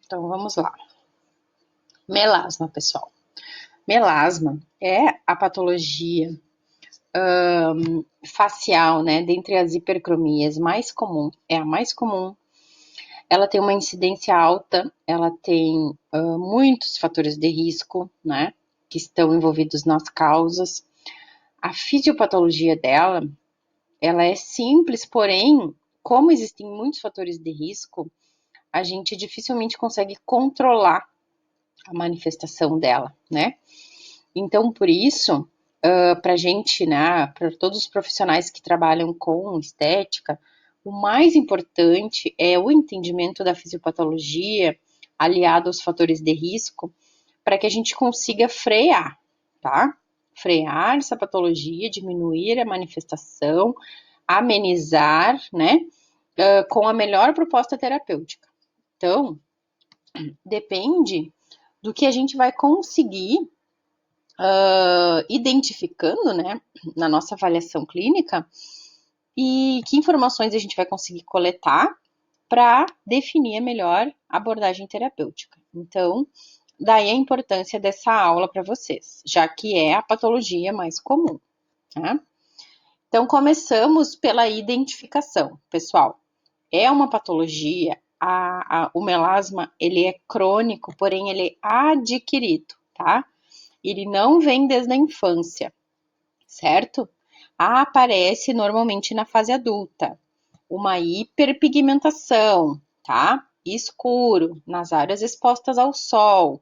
Então, vamos lá. Melasma, pessoal. Melasma é a patologia facial, né, dentre as hipercromias mais comum, é a mais comum. Ela tem uma incidência alta, ela tem muitos fatores de risco, né, que estão envolvidos nas causas. A fisiopatologia dela, ela é simples, porém, como existem muitos fatores de risco, a gente dificilmente consegue controlar a manifestação dela, né? Então, por isso, para a gente, né, para todos os profissionais que trabalham com estética, o mais importante é o entendimento da fisiopatologia aliado aos fatores de risco, para que a gente consiga frear, tá? Frear essa patologia, diminuir a manifestação, amenizar, né, com a melhor proposta terapêutica. Então, depende do que a gente vai conseguir identificando, né, na nossa avaliação clínica, e que informações a gente vai conseguir coletar para definir a melhor abordagem terapêutica. Então, daí a importância dessa aula para vocês, já que é a patologia mais comum, tá? Então, começamos pela identificação, pessoal. É uma patologia, o melasma, ele é crônico, porém ele é adquirido, tá? Ele não vem desde a infância, certo? Aparece normalmente na fase adulta. Uma hiperpigmentação, tá? Escuro, nas áreas expostas ao sol,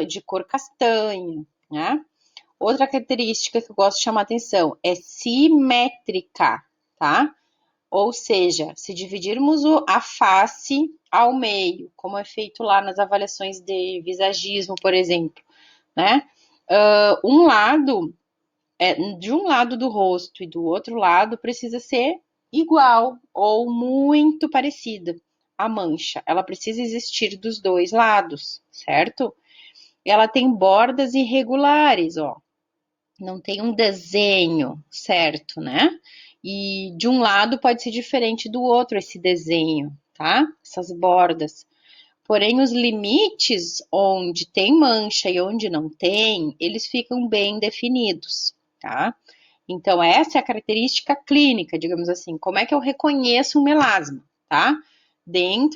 de cor castanha, né? Outra característica que eu gosto de chamar atenção é simétrica, tá? Ou seja, se dividirmos a face ao meio, como é feito lá nas avaliações de visagismo, por exemplo, né? De um lado do rosto e do outro lado precisa ser igual ou muito parecida. A mancha, ela precisa existir dos dois lados, certo? Ela tem bordas irregulares, ó. Não tem um desenho certo, né? E de um lado pode ser diferente do outro esse desenho, tá? Essas bordas. Porém, os limites onde tem mancha e onde não tem, eles ficam bem definidos, tá? Então, essa é a característica clínica, digamos assim. Como é que eu reconheço um melasma, tá?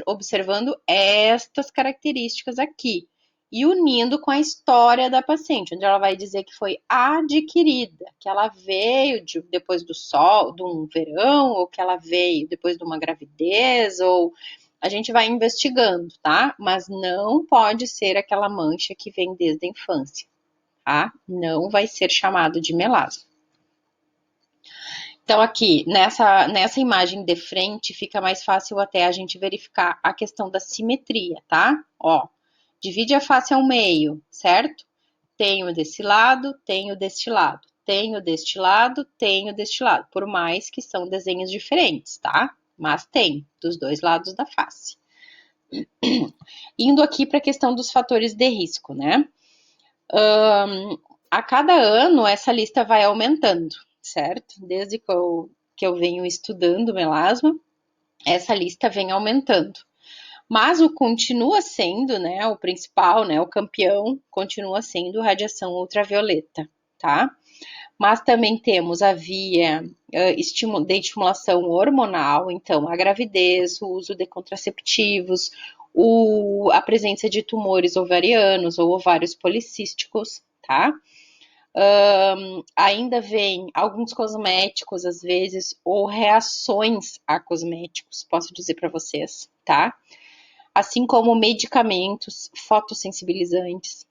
Observando estas características aqui e unindo com a história da paciente, onde ela vai dizer que foi adquirida, que ela veio depois do sol, de um verão, ou que ela veio depois de uma gravidez, ou a gente vai investigando, tá? Mas não pode ser aquela mancha que vem desde a infância, tá? Não vai ser chamado de melasma. Então, aqui, nessa imagem de frente, fica mais fácil até a gente verificar a questão da simetria, tá? Ó, divide a face ao meio, certo? Tenho desse lado, tenho deste lado. Tenho deste lado, tenho deste lado. Por mais que são desenhos diferentes, tá? Mas tem, dos dois lados da face. Indo aqui para a questão dos fatores de risco, né? A cada ano, essa lista vai aumentando, certo? Desde que eu venho estudando melasma, essa lista vem aumentando. Mas o continua sendo, né, o principal, né, o campeão, continua sendo radiação ultravioleta, tá? Mas também temos a via de estimulação hormonal, então a gravidez, o uso de contraceptivos, a presença de tumores ovarianos ou ovários policísticos, tá? Ainda vem alguns cosméticos, às vezes, ou reações a cosméticos, posso dizer para vocês, tá? Assim como medicamentos fotossensibilizantes,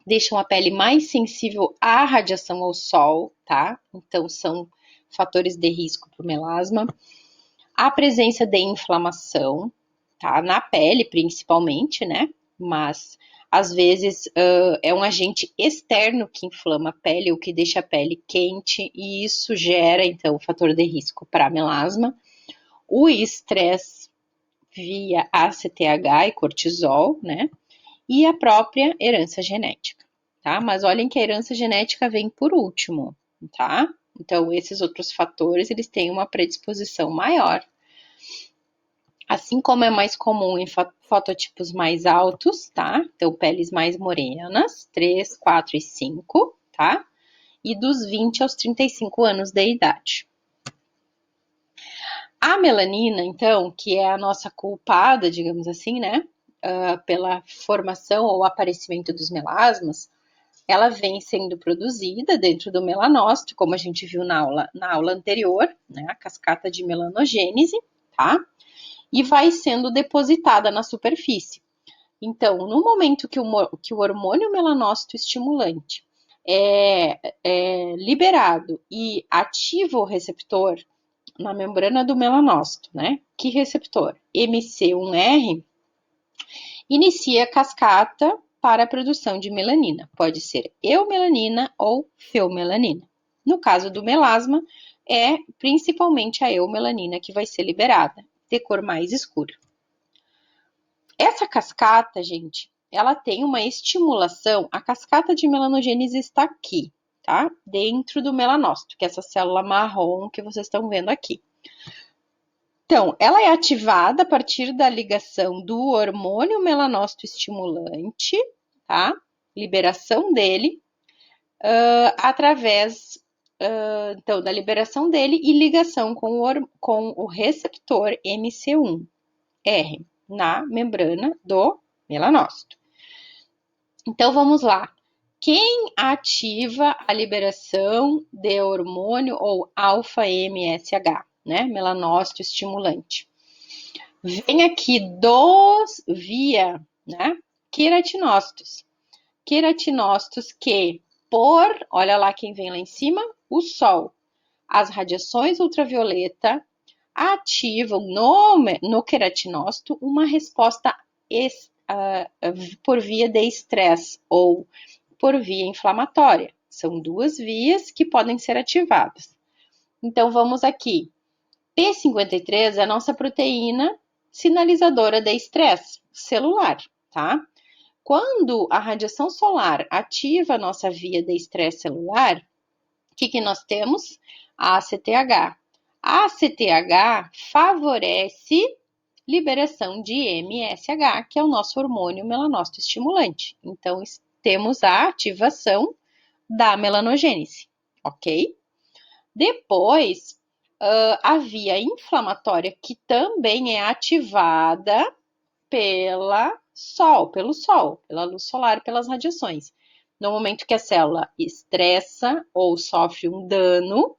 deixam a pele mais sensível à radiação ao sol, tá? Então, são fatores de risco para o melasma. A presença de inflamação, tá? Na pele, principalmente, né? Mas, às vezes, é um agente externo que inflama a pele, o que deixa a pele quente, e isso gera, então, o fator de risco para melasma. O estresse via ACTH e cortisol, né? E a própria herança genética, tá? Mas olhem que a herança genética vem por último, tá? Então, esses outros fatores, eles têm uma predisposição maior Assim como é mais comum em fototipos mais altos, tá? Então, peles mais morenas, 3, 4 e 5, tá? E dos 20 aos 35 anos de idade. A melanina, então, que é a nossa culpada, digamos assim, né? Pela formação ou aparecimento dos melasmas, ela vem sendo produzida dentro do melanócito, como a gente viu na aula anterior, né? A cascata de melanogênese, tá? E vai sendo depositada na superfície. Então, no momento que o hormônio melanócito estimulante é liberado e ativa o receptor na membrana do melanócito, né? Que receptor? MC1R inicia a cascata para a produção de melanina. Pode ser eumelanina ou feomelanina. No caso do melasma, é principalmente a eumelanina que vai ser liberada, de cor mais escura. Essa cascata, gente, ela tem uma estimulação. A cascata de melanogênese está aqui, tá? Dentro do melanócito, que é essa célula marrom que vocês estão vendo aqui. Então, ela é ativada a partir da ligação do hormônio melanócito estimulante, tá? Liberação dele, através, então, da liberação dele e ligação com o receptor MC1R na membrana do melanócito. Então, vamos lá. Quem ativa a liberação de hormônio ou alfa-MSH, né? Melanócito estimulante. Vem aqui via, né? Queratinócitos. Queratinócitos que, olha lá quem vem lá em cima, o sol. As radiações ultravioleta ativam no queratinócito uma resposta por via de estresse ou por via inflamatória. São duas vias que podem ser ativadas. Então, vamos aqui. P53 é a nossa proteína sinalizadora de estresse celular, tá? Quando a radiação solar ativa a nossa via de estresse celular, o que nós temos? A ACTH. A ACTH favorece liberação de MSH, que é o nosso hormônio melanócito estimulante. Então, temos a ativação da melanogênese, ok? Depois, a via inflamatória, que também é ativada pelo sol, pela luz solar, pelas radiações. No momento que a célula estressa ou sofre um dano,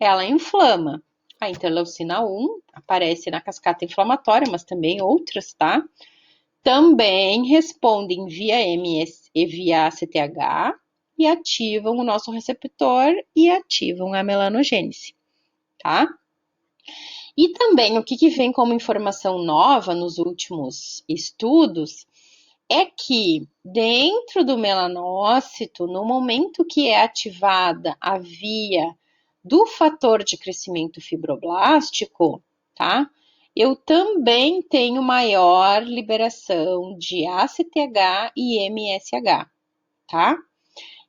ela inflama. A interleucina 1 aparece na cascata inflamatória, mas também outras, tá? Também respondem via MS e via ACTH e ativam o nosso receptor e ativam a melanogênese, tá? E também o que vem como informação nova nos últimos estudos é que dentro do melanócito, no momento que é ativada a via do fator de crescimento fibroblástico, tá? Eu também tenho maior liberação de ACTH e MSH, tá?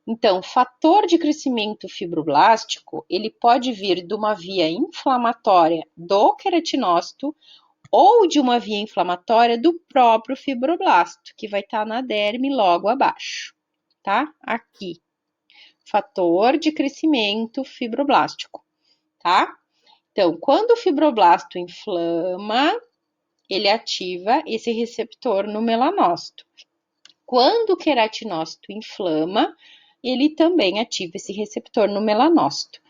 Então, fator de crescimento fibroblástico, ele pode vir de uma via inflamatória do queratinócito ou de uma via inflamatória do próprio fibroblasto, que vai estar na derme logo abaixo, tá? Aqui. Fator de crescimento fibroblástico, tá? Então, quando o fibroblasto inflama, ele ativa esse receptor no melanócito. Quando o queratinócito inflama, ele também ativa esse receptor no melanócito.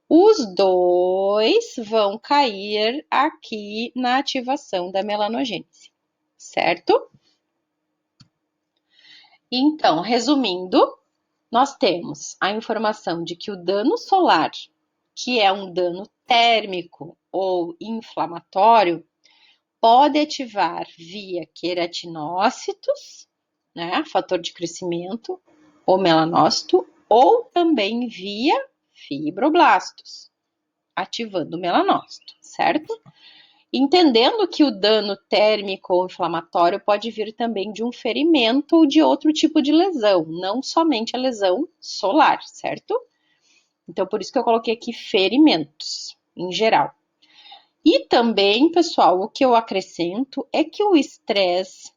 Os dois vão cair aqui na ativação da melanogênese, certo? Então, resumindo, nós temos a informação de que o dano solar, que é um dano térmico ou inflamatório, pode ativar via queratinócitos, né, fator de crescimento, ou melanócito, ou também via fibroblastos, ativando o melanócito, certo? Entendendo que o dano térmico ou inflamatório pode vir também de um ferimento ou de outro tipo de lesão, não somente a lesão solar, certo? Então, por isso que eu coloquei aqui ferimentos, em geral. E também, pessoal, o que eu acrescento é que o estresse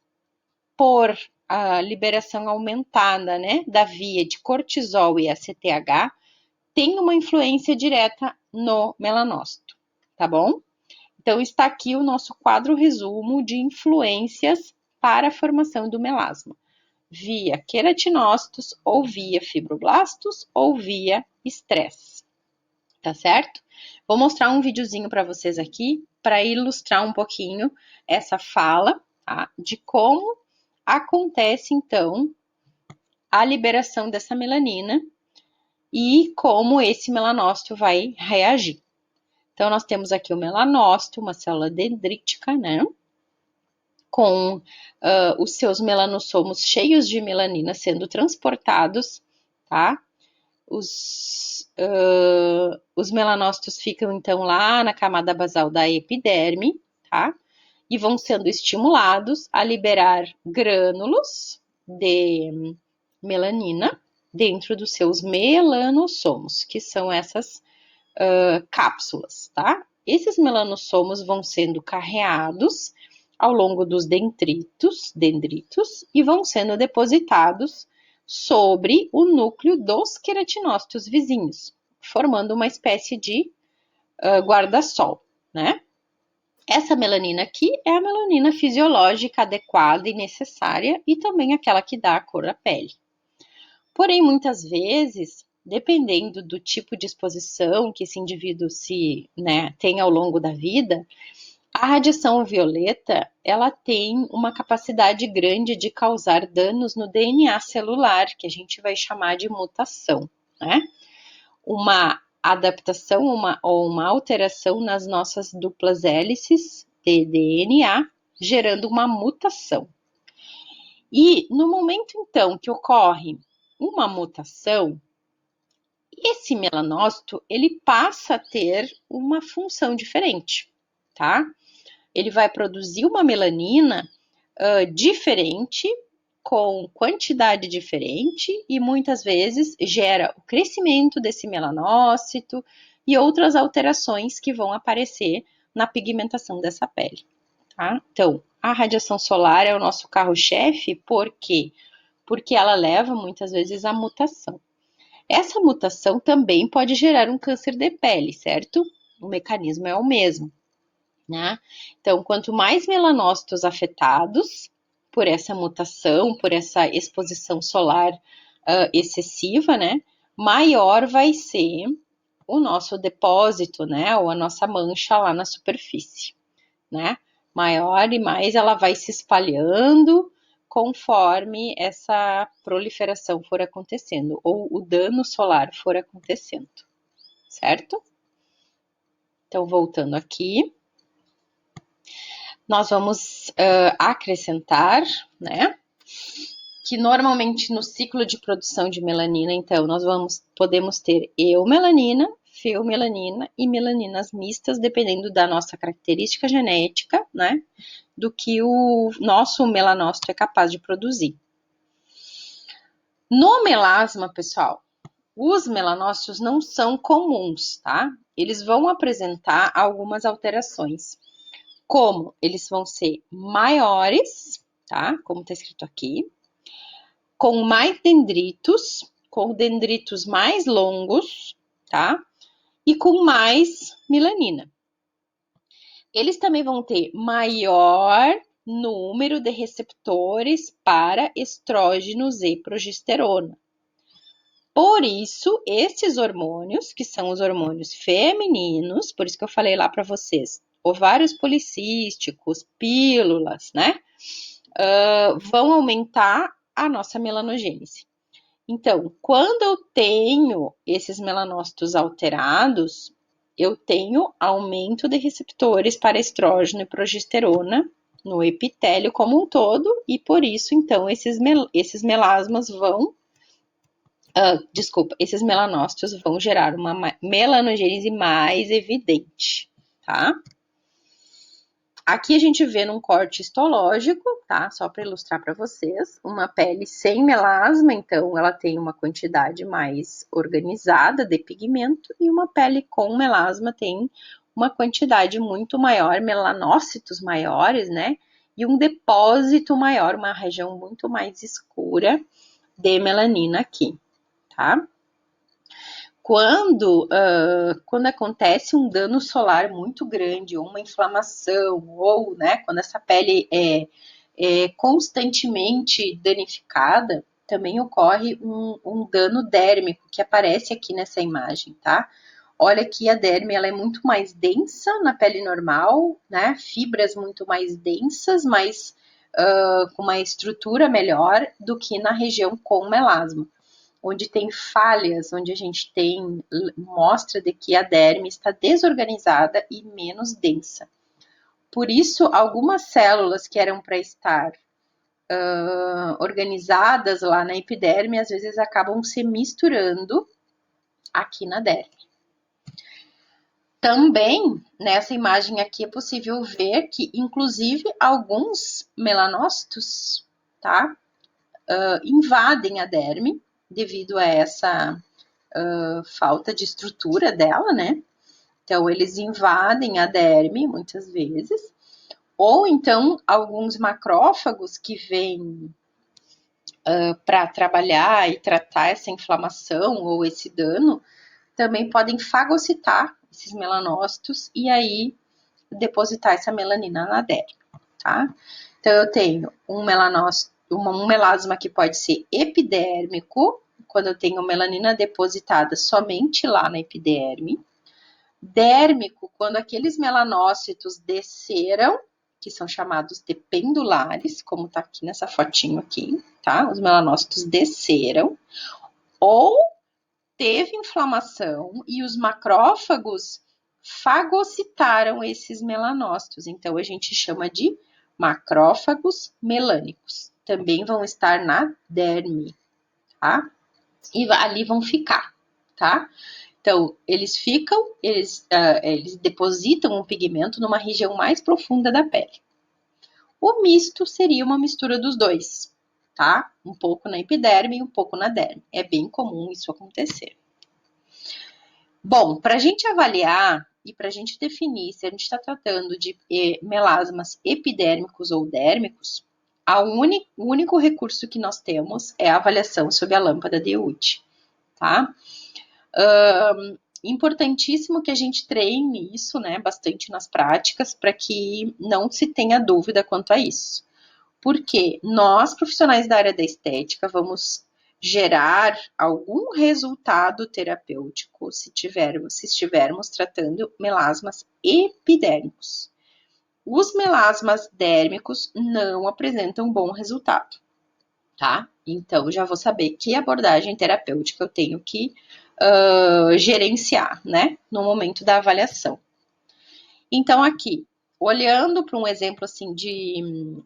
por a liberação aumentada, né, da via de cortisol e ACTH tem uma influência direta no melanócito, tá bom? Então, está aqui o nosso quadro resumo de influências para a formação do melasma, via queratinócitos, ou via fibroblastos, ou via estresse, tá certo? Vou mostrar um videozinho para vocês aqui, para ilustrar um pouquinho essa fala, tá? De como acontece, então, a liberação dessa melanina e como esse melanócito vai reagir. Então, nós temos aqui o melanócito, uma célula dendrítica, né? Com os seus melanossomos cheios de melanina sendo transportados, tá? Os melanócitos ficam, então, lá na camada basal da epiderme, tá? E vão sendo estimulados a liberar grânulos de melanina dentro dos seus melanossomos, que são essas cápsulas, tá? Esses melanossomos vão sendo carreados ao longo dos dendritos, e vão sendo depositados sobre o núcleo dos queratinócitos vizinhos, formando uma espécie de guarda-sol, né? Essa melanina aqui é a melanina fisiológica adequada e necessária e também aquela que dá a cor da pele. Porém, muitas vezes, dependendo do tipo de exposição que esse indivíduo tem ao longo da vida, a radiação violeta, ela tem uma capacidade grande de causar danos no DNA celular, que a gente vai chamar de mutação, né? Uma adaptação ou uma alteração nas nossas duplas hélices de DNA, gerando uma mutação. E no momento, então, que ocorre uma mutação, esse melanócito, ele passa a ter uma função diferente, tá? Ele vai produzir uma melanina diferente, com quantidade diferente, e muitas vezes gera o crescimento desse melanócito e outras alterações que vão aparecer na pigmentação dessa pele, tá? Então, a radiação solar é o nosso carro-chefe, por quê? Porque ela leva muitas vezes à mutação. Essa mutação também pode gerar um câncer de pele, certo? O mecanismo é o mesmo, né? Então, quanto mais melanócitos afetados por essa mutação, por essa exposição solar excessiva, né? Maior vai ser o nosso depósito, né? Ou a nossa mancha lá na superfície, né? Maior e mais ela vai se espalhando conforme essa proliferação for acontecendo, ou o dano solar for acontecendo, certo? Então, voltando aqui, nós vamos acrescentar, né, que normalmente no ciclo de produção de melanina, então, podemos ter eumelanina, feomelanina e melaninas mistas, dependendo da nossa característica genética, né, do que o nosso melanócito é capaz de produzir. No melasma, pessoal, os melanócitos não são comuns, tá? Eles vão apresentar algumas alterações, como eles vão ser maiores, tá? Como tá escrito aqui, com mais dendritos, com dendritos mais longos, tá? E com mais melanina. Eles também vão ter maior número de receptores para estrógenos e progesterona. Por isso, esses hormônios, que são os hormônios femininos, por isso que eu falei lá para vocês, ovários policísticos, pílulas, né? Vão aumentar a nossa melanogênese. Então, quando eu tenho esses melanócitos alterados, eu tenho aumento de receptores para estrógeno e progesterona no epitélio como um todo, e por isso, então, esses melasmas vão, esses melanócitos vão gerar uma melanogênese mais evidente, tá? Aqui a gente vê num corte histológico, tá? Só para ilustrar para vocês, uma pele sem melasma, então ela tem uma quantidade mais organizada de pigmento, e uma pele com melasma tem uma quantidade muito maior, melanócitos maiores, né? E um depósito maior, uma região muito mais escura de melanina aqui, tá? Quando acontece um dano solar muito grande, ou uma inflamação, ou, né, quando essa pele é constantemente danificada, também ocorre um dano dérmico, que aparece aqui nessa imagem, tá? Olha que a derme ela é muito mais densa na pele normal, né? Fibras muito mais densas, mas com uma estrutura melhor do que na região com melasma, onde tem falhas, onde a gente tem mostra de que a derme está desorganizada e menos densa. Por isso, algumas células que eram para estar organizadas lá na epiderme, às vezes acabam se misturando aqui na derme. Também, nessa imagem aqui, é possível ver que, inclusive, alguns melanócitos, tá, invadem a derme devido a essa falta de estrutura dela, né? Então, eles invadem a derme, muitas vezes, ou então, alguns macrófagos que vêm para trabalhar e tratar essa inflamação ou esse dano, também podem fagocitar esses melanócitos e aí depositar essa melanina na derme, tá? Então, eu tenho um melanócito, um melasma que pode ser epidérmico, quando eu tenho melanina depositada somente lá na epiderme. Dérmico, quando aqueles melanócitos desceram, que são chamados de pendulares, como tá aqui nessa fotinho aqui, tá? Os melanócitos desceram. Ou teve inflamação e os macrófagos fagocitaram esses melanócitos. Então, a gente chama de macrófagos melânicos. Também vão estar na derme, tá? E ali vão ficar, tá? Então, eles depositam o pigmento numa região mais profunda da pele. O misto seria uma mistura dos dois, tá? Um pouco na epiderme e um pouco na derme. É bem comum isso acontecer. Bom, para a gente avaliar e para a gente definir se a gente está tratando de melasmas epidérmicos ou dérmicos, o único recurso que nós temos é a avaliação sob a lâmpada de Wood, tá? Importantíssimo que a gente treine isso, né, bastante nas práticas, para que não se tenha dúvida quanto a isso. Porque nós, profissionais da área da estética, vamos gerar algum resultado terapêutico se estivermos tratando melasmas epidérmicos. Os melasmas dérmicos não apresentam bom resultado, tá? Então, já vou saber que abordagem terapêutica eu tenho que gerenciar, né, no momento da avaliação. Então, aqui, olhando para um exemplo assim de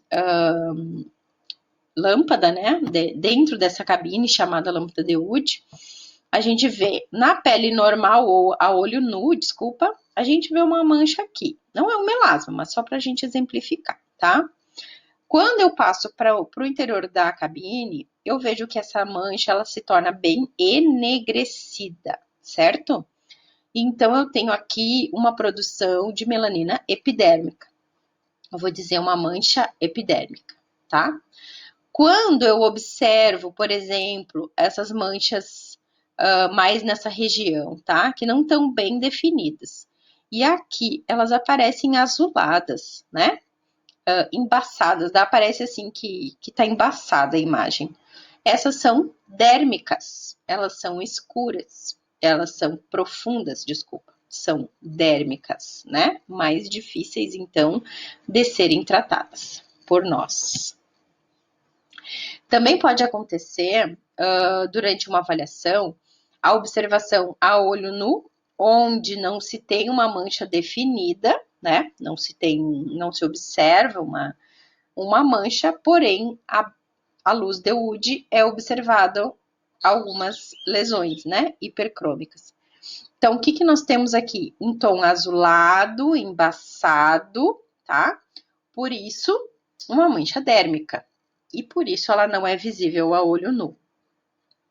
lâmpada, né, dentro dessa cabine chamada lâmpada de Wood, a gente vê na pele normal ou a olho nu, desculpa, a gente vê uma mancha aqui. Não é um melasma, mas só para a gente exemplificar, tá? Quando eu passo para o interior da cabine, eu vejo que essa mancha ela se torna bem enegrecida, certo? Então, eu tenho aqui uma produção de melanina epidérmica. Eu vou dizer uma mancha epidérmica, tá? Quando eu observo, por exemplo, essas manchas mais nessa região, tá? Que não estão bem definidas. E aqui elas aparecem azuladas, né? Embaçadas, parece assim que tá embaçada a imagem. Essas são dérmicas, elas são escuras, elas são profundas, desculpa, são dérmicas, né? Mais difíceis, então, de serem tratadas por nós. Também pode acontecer, durante uma avaliação, a observação a olho nu, onde não se tem uma mancha definida, né? Não se observa uma mancha, porém, a luz de Wood é observado algumas lesões, né? Hipercrômicas. Então, o que nós temos aqui? Um tom azulado, embaçado, tá? Por isso, uma mancha dérmica. E por isso ela não é visível a olho nu,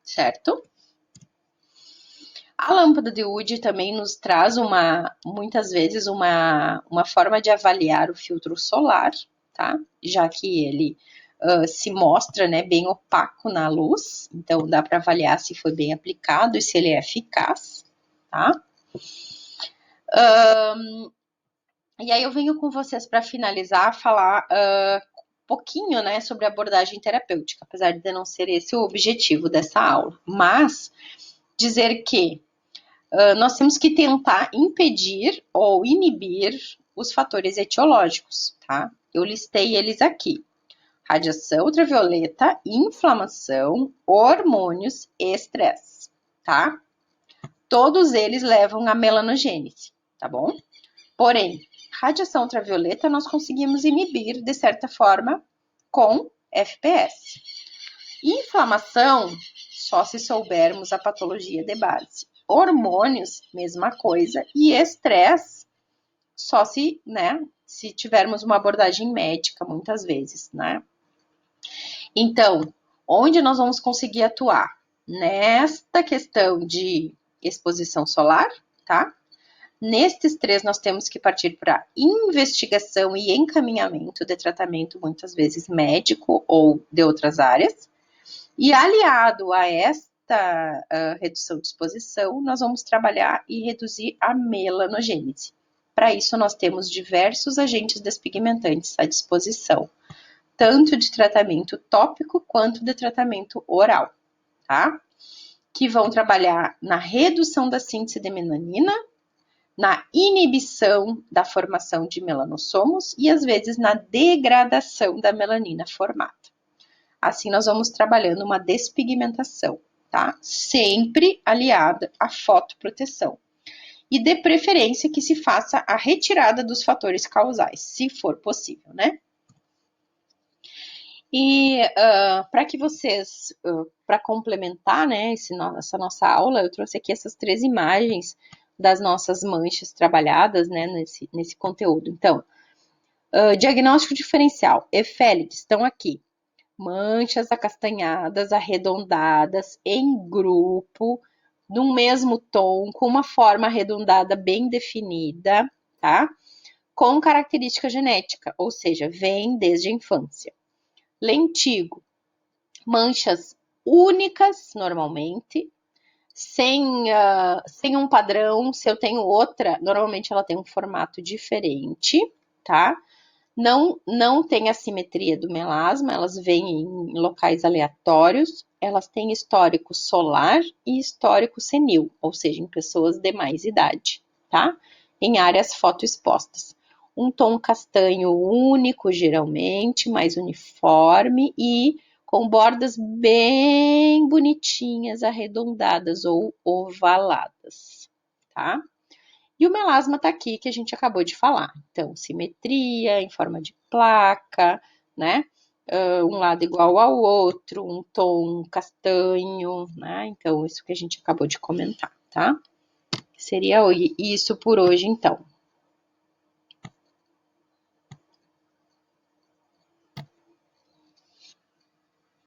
certo? A lâmpada de Wood também nos traz muitas vezes uma forma de avaliar o filtro solar, tá? Já que ele se mostra, né, bem opaco na luz, então dá para avaliar se foi bem aplicado e se ele é eficaz, tá? E aí eu venho com vocês para finalizar, falar um pouquinho, né, sobre abordagem terapêutica, apesar de não ser esse o objetivo dessa aula, mas dizer que nós temos que tentar impedir ou inibir os fatores etiológicos, tá? Eu listei eles aqui: radiação ultravioleta, inflamação, hormônios e estresse, tá? Todos eles levam à melanogênese, tá bom? Porém, radiação ultravioleta nós conseguimos inibir, de certa forma, com FPS. Inflamação, só se soubermos a patologia de base. Hormônios, mesma coisa. E estresse, só se, né, se tivermos uma abordagem médica, muitas vezes, né? Então, onde nós vamos conseguir atuar? Nesta questão de exposição solar, tá? Nestes três, nós temos que partir para investigação e encaminhamento de tratamento, muitas vezes médico ou de outras áreas. E aliado a esta redução de exposição, nós vamos trabalhar e reduzir a melanogênese. Para isso, nós temos diversos agentes despigmentantes à disposição, tanto de tratamento tópico quanto de tratamento oral, tá? Que vão trabalhar na redução da síntese de melanina, na inibição da formação de melanossomos e, às vezes, na degradação da melanina formada. Assim, nós vamos trabalhando uma despigmentação, tá? Sempre aliada à fotoproteção. E, de preferência, que se faça a retirada dos fatores causais, se for possível, né? E para que vocês, para complementar, né, essa nossa aula, eu trouxe aqui essas 3 imagens das nossas manchas trabalhadas, né, nesse conteúdo. Então, diagnóstico diferencial, Efélide, estão aqui. Manchas acastanhadas, arredondadas, em grupo, num mesmo tom, com uma forma arredondada bem definida, tá? Com característica genética, ou seja, vem desde a infância. Lentigo, manchas únicas, normalmente, sem um padrão. Se eu tenho outra, normalmente ela tem um formato diferente, tá? Não tem a simetria do melasma, elas vêm em locais aleatórios, elas têm histórico solar e histórico senil, ou seja, em pessoas de mais idade, tá? Em áreas fotoexpostas. Um tom castanho único, geralmente, mais uniforme e com bordas bem bonitinhas, arredondadas ou ovaladas, tá? E o melasma tá aqui, que a gente acabou de falar. Então, simetria em forma de placa, né? Um lado igual ao outro, um tom castanho, né? Então, isso que a gente acabou de comentar, tá? Seria isso por hoje, então.